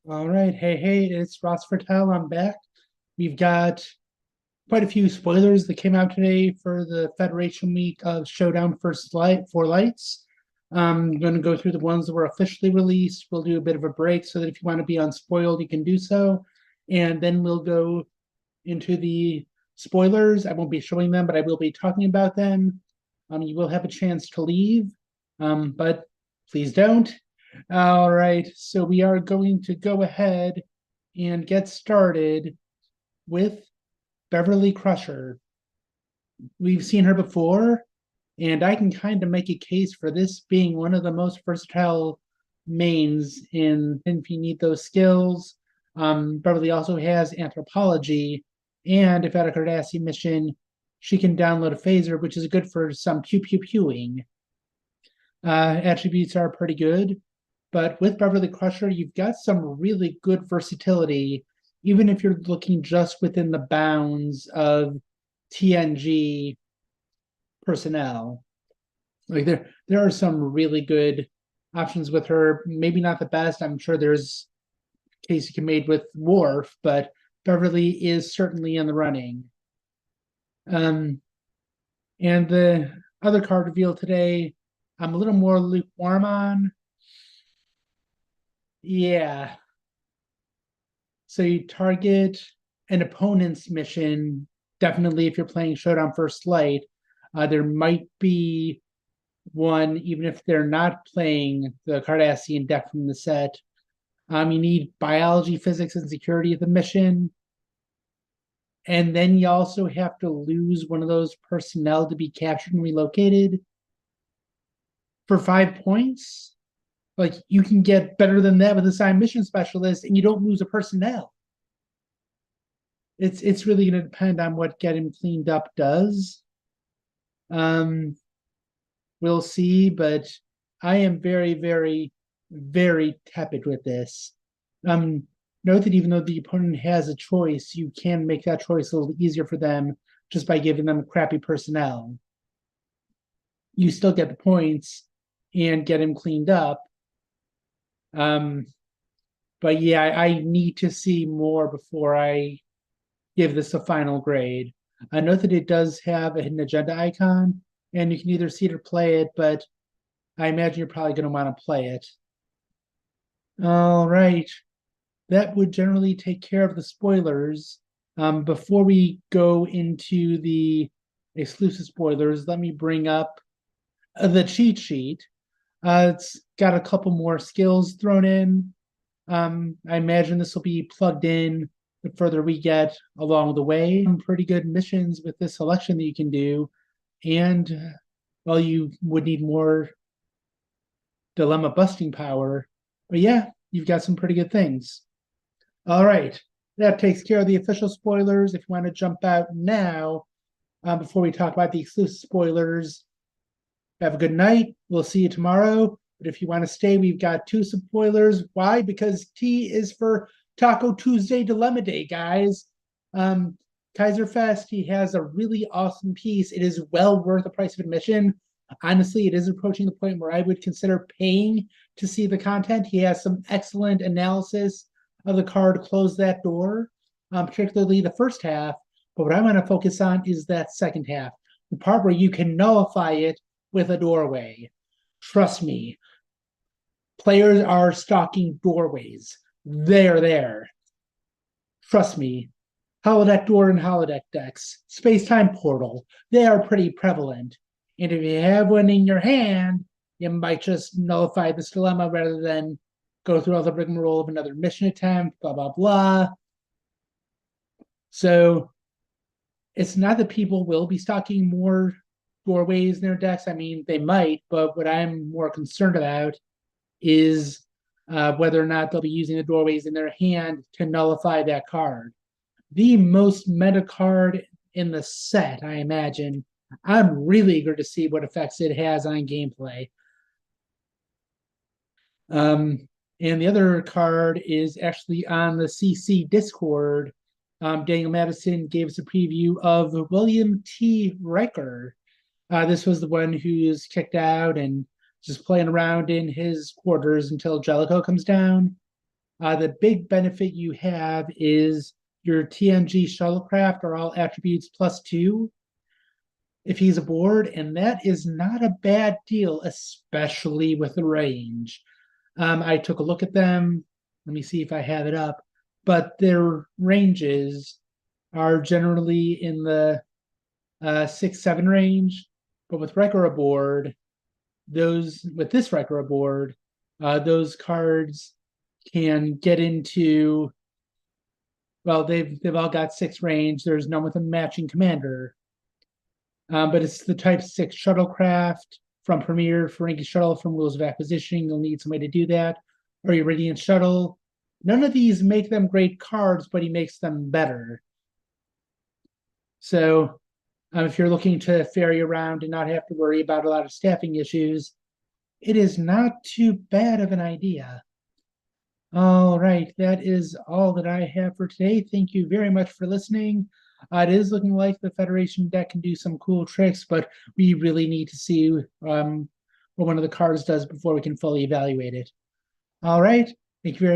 All right, hey, it's Ross Fertel. I'm back. We've got quite a few spoilers that came out today for the Federation Week of Showdown First Light for Lights. I'm going to go through the ones that were officially released. We'll do a bit of a break so that if you want to be unspoiled, you can do so. And then we'll go into the spoilers. I won't be showing them, but I will be talking about them. You will have a chance to leave, but please don't. All right, so we are going to go ahead and get started with Beverly Crusher. We've seen her before, and I can kind of make a case for this being one of the most versatile mains in if you need those skills. Beverly also has anthropology, and if at a Cardassian mission, she can download a phaser, which is good for some pew pew pewing. Attributes are pretty good, but with Beverly Crusher, you've got some really good versatility, even if you're looking just within the bounds of TNG personnel. Like there are some really good options with her. Maybe not the best. I'm sure there's a case you can make with Worf, but Beverly is certainly in the running. Um, and the other card revealed today, I'm a little more lukewarm on. Yeah. So you target an opponent's mission. Definitely, if you're playing Showdown First Light, there might be one, even if they're not playing the Cardassian deck from the set. You need biology, physics, and security of the mission. And then you also have to lose one of those personnel to be captured and relocated for 5 points. Like you can get better than that with assigned mission specialist, and you don't lose a personnel. It's really going to depend on what getting cleaned up does. Um, we'll see, but I am very, very, very tepid with this. Note that even though the opponent has a choice, you can make that choice a little easier for them just by giving them crappy personnel. You still get the points and get him cleaned up. Um, but yeah, I need to see more before I give this a final grade. I note that it does have a hidden agenda icon, and you can either see it or play it, but I imagine you're probably going to want to play it. All right. That would generally take care of the spoilers. Before we go into the exclusive spoilers, let me bring up the cheat sheet. It's got a couple more skills thrown in. I imagine this will be plugged in the further we get along the way. Some pretty good missions with this selection that you can do. And, well, you would need more dilemma busting power. But yeah, you've got some pretty good things. All right. That takes care of the official spoilers. If you want to jump out now, before we talk about the exclusive spoilers, have a good night. We'll see you tomorrow. But if you want to stay, we've got two spoilers. Why? Because T is for Taco Tuesday Dilemma Day, guys. Kaiser Fest, he has a really awesome piece. It is well worth the price of admission. Honestly, it is approaching the point where I would consider paying to see the content. He has some excellent analysis of the card Close That Door, particularly the first half. But what I want to focus on is that second half, the part where you can nullify it with a doorway. Trust me, players are stalking doorways. They're there. Trust me. Holodeck door and holodeck decks, space-time portal, they are pretty prevalent. And if you have one in your hand, you might just nullify this dilemma rather than go through all the rigmarole of another mission attempt, blah, blah, blah. So it's not that people will be stocking more doorways in their decks. I mean, they might, but what I'm more concerned about is whether or not they'll be using the doorways in their hand to nullify that card. The most meta card in the set, I imagine. I'm really eager to see what effects it has on gameplay. And the other card is actually on the CC Discord. Daniel Madison gave us a preview of William T. Riker. This was the one who's kicked out and just playing around in his quarters until Jellicoe comes down. The big benefit you have is your TNG Shuttlecraft are all attributes +2 if he's aboard, and that is not a bad deal, especially with the range. I took a look at them. Let me see if I have it up. But their ranges are generally in the 6-7 range. But with Wrecker aboard, this Wrecker aboard, those cards can get into, well, they've all got 6 range. There's none with a matching commander. But it's the Type 6 shuttlecraft from Premier, Ferengi Shuttle from Rules of Acquisition. You'll need somebody to do that. Or your Radiant Shuttle. None of these make them great cards, but he makes them better. So if you're looking to ferry around and not have to worry about a lot of staffing issues, it is not too bad of an idea. All right, that is all that I have for today. Thank you very much for listening. It is looking like the Federation deck can do some cool tricks, but we really need to see what one of the cards does before we can fully evaluate it. All right, thank you very